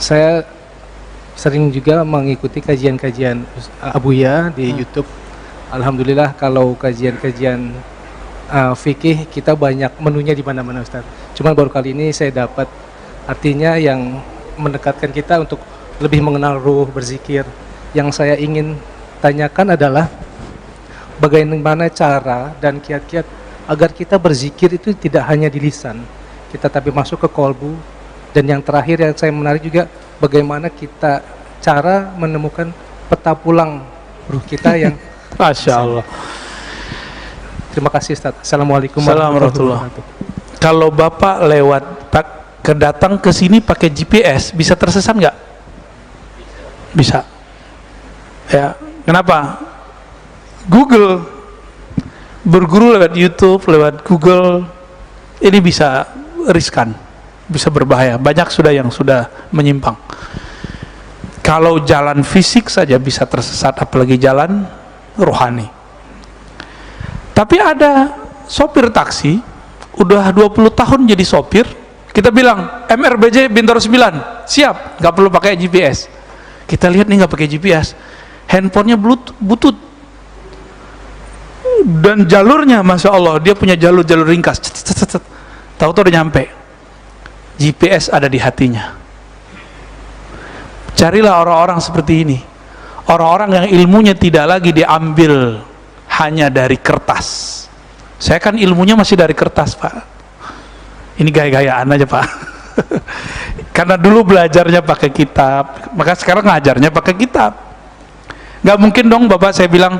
Saya sering juga mengikuti kajian-kajian Abuya di YouTube. Alhamdulillah kalau kajian-kajian fikih kita banyak menunya di mana-mana Ustaz. Cuman baru kali ini saya dapat artinya yang mendekatkan kita untuk lebih mengenal ruh berzikir. Yang saya ingin tanyakan adalah bagaimana cara dan kiat-kiat agar kita berzikir itu tidak hanya di lisan, kita tapi masuk ke kolbu. Dan yang terakhir yang saya menarik juga, bagaimana kita cara menemukan peta pulang ruh kita yang Masya Allah. Terima kasih Ustaz. Assalamualaikum warahmatullahi wabarakatuh. Kalau Bapak lewat kedatang ke sini pakai GPS, bisa tersesat nggak? Bisa. Ya, kenapa? Google, berguru lewat YouTube, lewat Google, ini bisa riskan, bisa berbahaya. Banyak sudah yang sudah menyimpang. Kalau jalan fisik saja bisa tersesat, apalagi jalan rohani. Tapi ada sopir taksi, udah 20 tahun jadi sopir, kita bilang, MRBJ Bintaro 9, siap, nggak perlu pakai GPS. Kita lihat nih nggak pakai GPS, handphonenya butut, dan jalurnya, Masya Allah, dia punya jalur ringkas, tahu-tahu udah nyampe. GPS ada di hatinya. Carilah orang-orang seperti ini, orang-orang yang ilmunya tidak lagi diambil hanya dari kertas. Saya kan ilmunya masih dari kertas, Pak. Ini gaya-gayaan aja, Pak. Karena dulu belajarnya pakai kitab, maka sekarang ngajarnya pakai kitab. Gak mungkin dong Bapak saya bilang,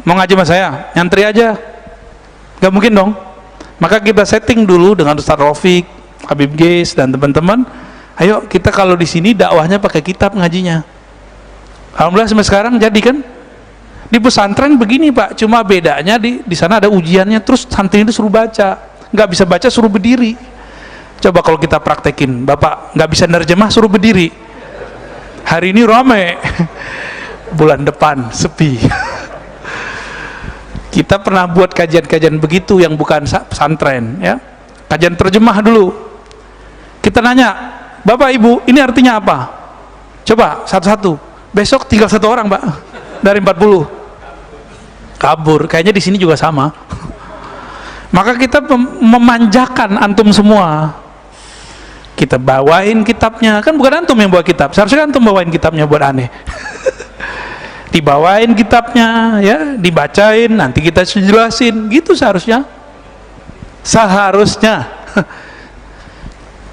mau ngaji sama saya, nyantri aja. Gak mungkin dong. Maka kita setting dulu dengan Ustaz Rafiq, Habib Geis, dan teman-teman. Ayo kita kalau di sini dakwahnya pakai kitab ngajinya. Alhamdulillah sampai sekarang jadi kan. Di pesantren begini Pak, cuma bedanya di sana ada ujiannya, terus santri itu suruh baca, nggak bisa baca suruh berdiri. Coba kalau kita praktekin, Bapak nggak bisa nerjemah suruh berdiri. Hari ini rame, bulan depan sepi. Kita pernah buat kajian-kajian begitu yang bukan pesantren, ya. Kajian terjemah dulu. Kita nanya, Bapak Ibu, ini artinya apa? Coba satu-satu. Besok tinggal satu orang, Pak, dari 40. Kabur. Kayaknya di sini juga sama. Maka kita memanjakan antum semua. Kita bawain kitabnya, kan bukan antum yang bawa kitab. Seharusnya antum bawain kitabnya buat aneh. Dibawain kitabnya, ya, dibacain, nanti kita jelasin, gitu seharusnya. Seharusnya.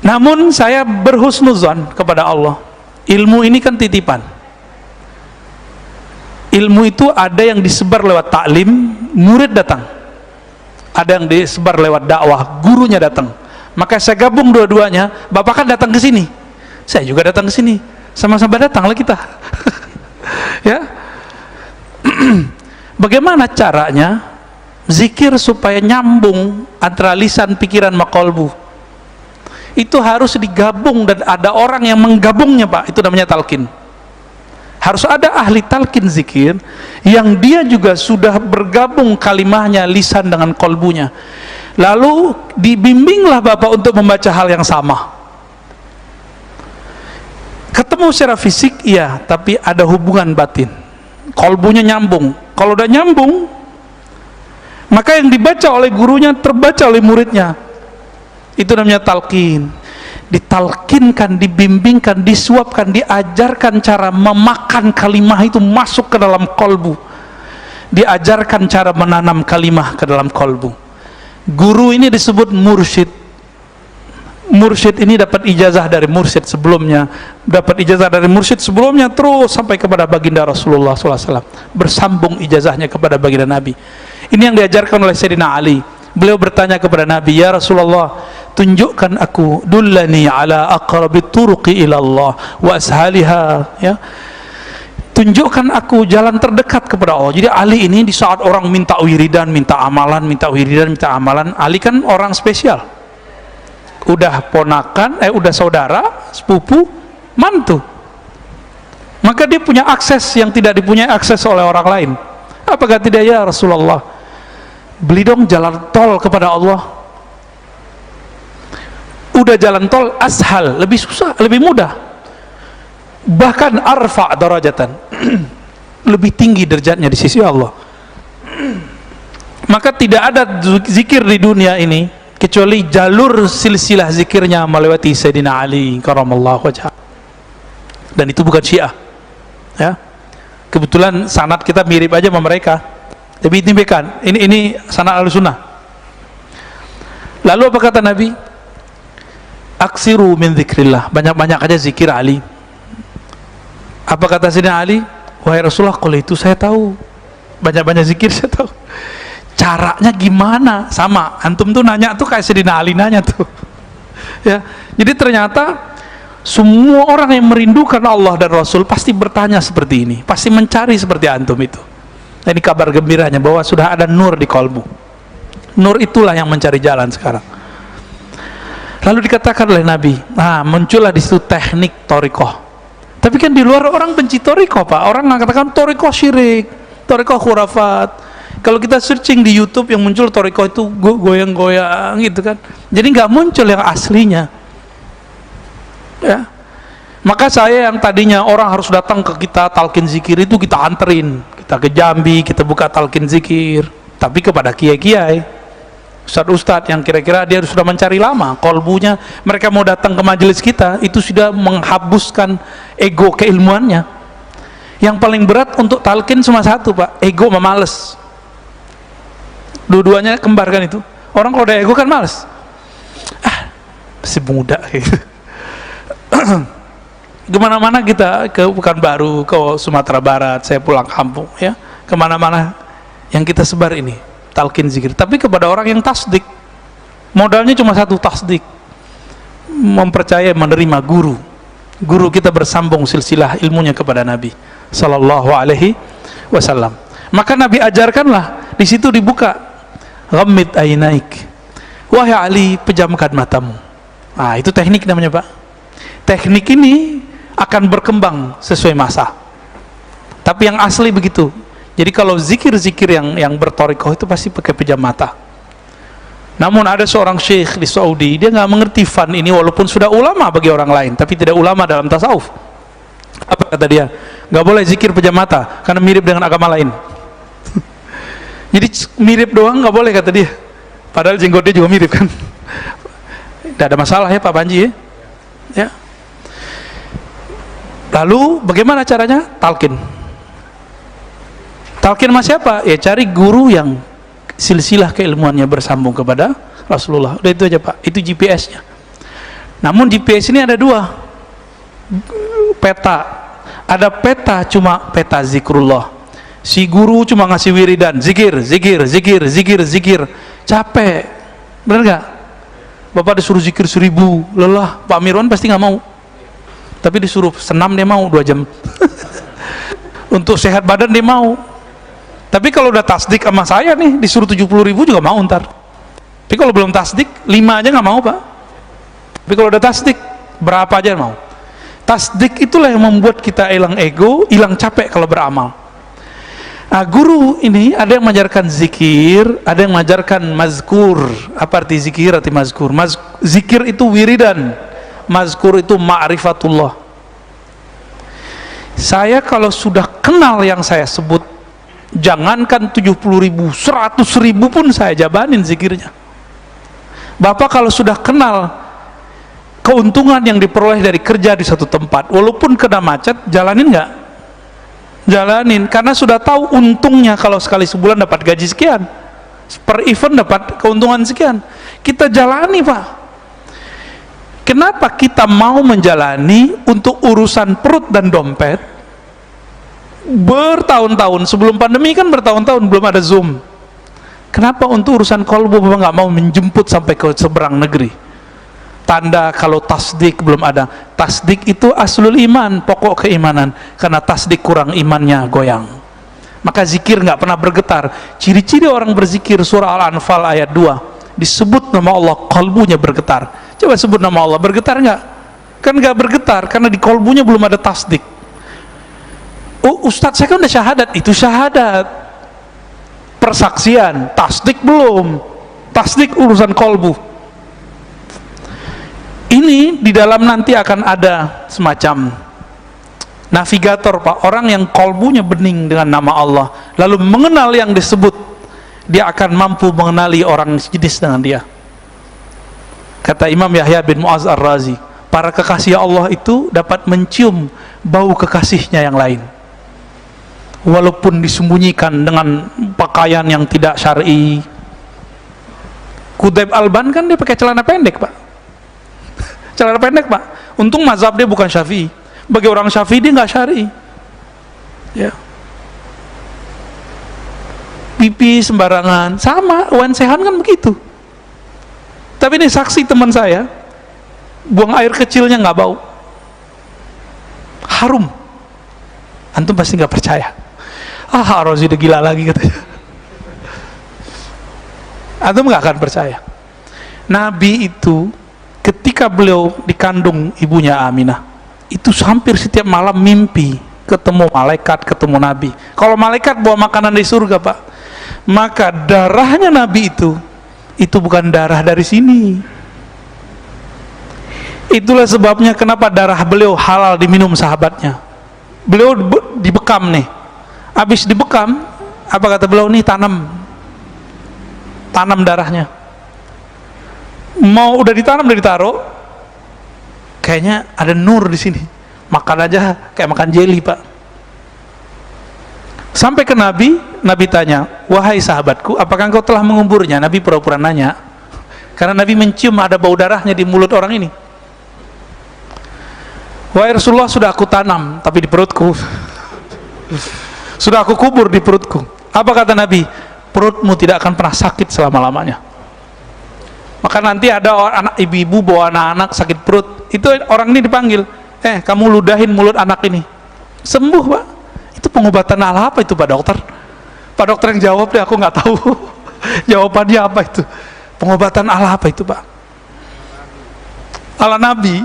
Namun saya berhusnuzon kepada Allah. Ilmu ini kan titipan. Ilmu itu ada yang disebar lewat taklim, murid datang. Ada yang disebar lewat dakwah, gurunya datang. Maka saya gabung dua-duanya. Bapak kan datang ke sini, saya juga datang ke sini, sama-sama datanglah kita. Ya. Bagaimana caranya zikir supaya nyambung antara lisan, pikiran, maqalbu? Itu harus digabung dan ada orang yang menggabungnya, Pak. Itu namanya talqin. Harus ada ahli talqin zikir yang dia juga sudah bergabung kalimahnya, lisan dengan kolbunya. Lalu dibimbinglah Bapak untuk membaca hal yang sama. Ketemu secara fisik, iya, tapi ada hubungan batin. Kolbunya nyambung. Kalau udah nyambung, maka yang dibaca oleh gurunya terbaca oleh muridnya. Itu namanya talqin. Ditalkinkan, dibimbingkan, disuapkan, diajarkan cara memakan kalimah itu masuk ke dalam kolbu, diajarkan cara menanam kalimah ke dalam kolbu. Guru ini disebut mursyid. Mursyid ini dapat ijazah dari mursyid sebelumnya, dapat ijazah dari mursyid sebelumnya, terus sampai kepada baginda Rasulullah SAW, bersambung ijazahnya kepada baginda Nabi. Ini yang diajarkan oleh Sayyidina Ali. Beliau bertanya kepada Nabi, ya Rasulullah, tunjukkan aku, dullani ala aqrabit turuqi ila Allah wa ashaliha, ya. Tunjukkan aku jalan terdekat kepada Allah. Jadi Ali ini di saat orang minta wiridan, minta amalan, minta wiridan, minta amalan, Ali kan orang spesial. Udah ponakan, udah saudara, sepupu, mantu. Maka dia punya akses yang tidak dipunyai akses oleh orang lain. Apakah tidak, ya Rasulullah? Beli dong jalan tol kepada Allah. Udah jalan tol ashal, lebih susah, lebih mudah. bahkan arfa darajatan, lebih tinggi derajatnya di sisi Allah. Maka tidak ada zikir di dunia ini kecuali jalur silsilah zikirnya melewati Sayyidina Ali karamallahu wajhah. Dan itu bukan Syiah, ya. Kebetulan sanad kita mirip aja sama mereka, tapi ini sanad Ahlussunnah. Lalu apa kata Nabi? Aksiru min dzikrillah, banyak-banyak aja zikir Ali. Apa kata Sayyidina Ali? Wahai Rasulullah, kalau itu saya tahu, banyak-banyak zikir saya tahu. Caranya gimana? Sama, antum tuh nanya tuh kayak Sayyidina Ali nanya tuh. Ya, jadi ternyata semua orang yang merindukan Allah dan Rasul pasti bertanya seperti ini, pasti mencari seperti antum itu. Nah, ini kabar gembiranya bahwa sudah ada nur di kolbu. Nur itulah yang mencari jalan sekarang. Lalu dikatakan oleh Nabi, nah muncullah di situ teknik thariqah. Tapi kan di luar orang benci thariqah, Pak. Orang mengatakan thariqah syirik, thariqah khurafat. Kalau kita searching di YouTube yang muncul thariqah itu goyang-goyang gitu kan. Jadi nggak muncul yang aslinya. Ya. Maka saya yang tadinya orang harus datang ke kita talqin zikir itu kita anterin, kita ke Jambi, kita buka talqin zikir, tapi kepada kiai-kiai, ustadz-ustadz yang kira-kira dia sudah mencari lama, kolbunya mereka mau datang ke majelis kita itu sudah menghabuskan ego keilmuannya. Yang paling berat untuk talqin cuma satu, Pak, ego sama males. Dua-duanya kembar kan itu. Orang kalau udah ego kan males, masih muda gitu. Kemana-mana kita, ke Pekanbaru, ke Sumatera Barat, saya pulang kampung ya, kemana-mana yang kita sebar ini talqin zikir, tapi kepada orang yang tasdik. Modalnya cuma satu, tasdik, mempercayai, menerima guru kita bersambung silsilah ilmunya kepada Nabi sallallahu alaihi wasallam. Maka Nabi ajarkanlah, di situ dibuka, ghammid ainaik, wahai Ali, pejamkan matamu. Nah, itu teknik namanya, Pak. Teknik ini akan berkembang sesuai masa, tapi yang asli begitu. Jadi kalau zikir-zikir yang berthariqah itu pasti pakai pejam mata. Namun ada seorang syekh di Saudi, dia nggak mengerti fan ini walaupun sudah ulama bagi orang lain, tapi tidak ulama dalam tasawuf. Apa kata dia? Nggak boleh zikir pejam mata karena mirip dengan agama lain. Jadi mirip doang nggak boleh kata dia, padahal jenggotnya juga mirip kan. Tidak ada masalah ya Pak Panji ya. Ya. Lalu bagaimana caranya? Talqin. Talqin sama siapa? Ya cari guru yang silsilah keilmuannya bersambung kepada Rasulullah. Udah itu aja, Pak. Itu GPS-nya. Namun GPS ini ada dua peta. Ada peta cuma peta zikrullah. Si guru cuma ngasih wiridan, zikir. Capek. Bener gak? Bapak disuruh zikir 1000, lelah. Pak Mirwan pasti nggak mau. Tapi disuruh senam dia mau 2 jam. Untuk sehat badan dia mau. Tapi kalau udah tasdik sama saya nih, disuruh 70.000 juga mau ntar. Tapi kalau belum tasdik, 5 aja nggak mau, Pak. Tapi kalau udah tasdik, berapa aja mau. Tasdik itulah yang membuat kita hilang ego, hilang capek kalau beramal. Nah, guru ini ada yang mengajarkan zikir, ada yang mengajarkan mazkur. Apa arti zikir, arti mazkur? Zikir itu wiridan, mazkur itu ma'rifatullah. Saya kalau sudah kenal yang saya sebut, jangankan 70.000, 100.000 pun saya jabanin zikirnya. Bapak kalau sudah kenal keuntungan yang diperoleh dari kerja di satu tempat, walaupun kena macet, jalanin nggak? Jalanin, karena sudah tahu untungnya kalau sekali sebulan dapat gaji sekian, per event dapat keuntungan sekian. Kita jalani, Pak. Kenapa kita mau menjalani untuk urusan perut dan dompet bertahun-tahun? Sebelum pandemi kan bertahun-tahun belum ada Zoom. Kenapa untuk urusan kolbu Bapak nggak mau menjemput sampai ke seberang negeri? Tanda kalau tasdik belum ada. Tasdik itu aslul iman, pokok keimanan. Karena tasdik kurang, imannya goyang. Maka zikir nggak pernah bergetar. Ciri-ciri orang berzikir, surah Al-Anfal ayat 2, disebut nama Allah, kolbunya bergetar. Coba sebut nama Allah, bergetar nggak? Kan nggak bergetar, karena di kolbunya belum ada tasdik. Oh, Ustadz saya kan udah syahadat. Itu syahadat, persaksian. Tasdik belum. Tasdik urusan kolbu. Ini di dalam nanti akan ada semacam navigator Pak, orang yang kolbunya bening dengan nama Allah, lalu mengenal yang disebut, dia akan mampu mengenali orang sejenis dengan dia. Kata Imam Yahya bin Mu'az Ar-Razi, para kekasih Allah itu dapat mencium bau kekasihnya yang lain, walaupun disembunyikan dengan pakaian yang tidak syar'i. Qutaib Alban kan dia pakai celana pendek Pak, celana pendek Pak. Untung mazhab dia bukan Syafi'i. Bagi orang Syafi'i dia nggak syar'i, ya. Pipi sembarangan, sama Wan Sehan kan begitu. Tapi ini saksi teman saya, buang air kecilnya nggak bau, harum. Antum pasti nggak percaya. Ah, Rozi udah gila lagi katanya. Antum nggak akan percaya. Nabi itu ketika beliau dikandung ibunya Aminah, itu hampir setiap malam mimpi ketemu malaikat, ketemu Nabi. Kalau malaikat bawa makanan dari surga Pak, maka darahnya Nabi itu bukan darah dari sini. Itulah sebabnya kenapa darah beliau halal diminum sahabatnya. Beliau dibekam nih, habis dibekam, apa kata beliau nih, tanam darahnya. Mau udah ditanam, udah ditaruh, kayaknya ada nur di sini, makan aja kayak makan jelly Pak. Sampai ke Nabi, Nabi tanya, wahai sahabatku, apakah engkau telah menguburnya? Nabi pura-pura nanya, karena Nabi mencium ada bau darahnya di mulut orang ini. Wahai Rasulullah, sudah aku tanam, tapi di perutku. Sudah aku kubur di perutku. Apa kata Nabi? Perutmu tidak akan pernah sakit selama-lamanya. Maka nanti ada anak ibu-ibu bawa anak-anak sakit perut, itu orang ini dipanggil, kamu ludahin mulut anak ini, sembuh Pak. Itu pengobatan ala apa itu Pak dokter? Pak dokter yang jawab deh, aku nggak tahu jawabannya apa itu. Pengobatan ala apa itu Pak? Ala Nabi.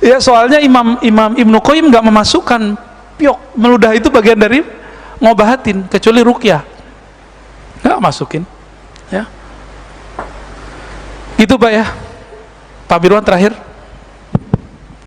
Ya soalnya Imam Ibnu Qayyim nggak memasukkan piok meludah itu bagian dari ngobahatin, kecuali ruqyah, nggak masukin, ya. Itu Pak ya. Pak Birwan terakhir.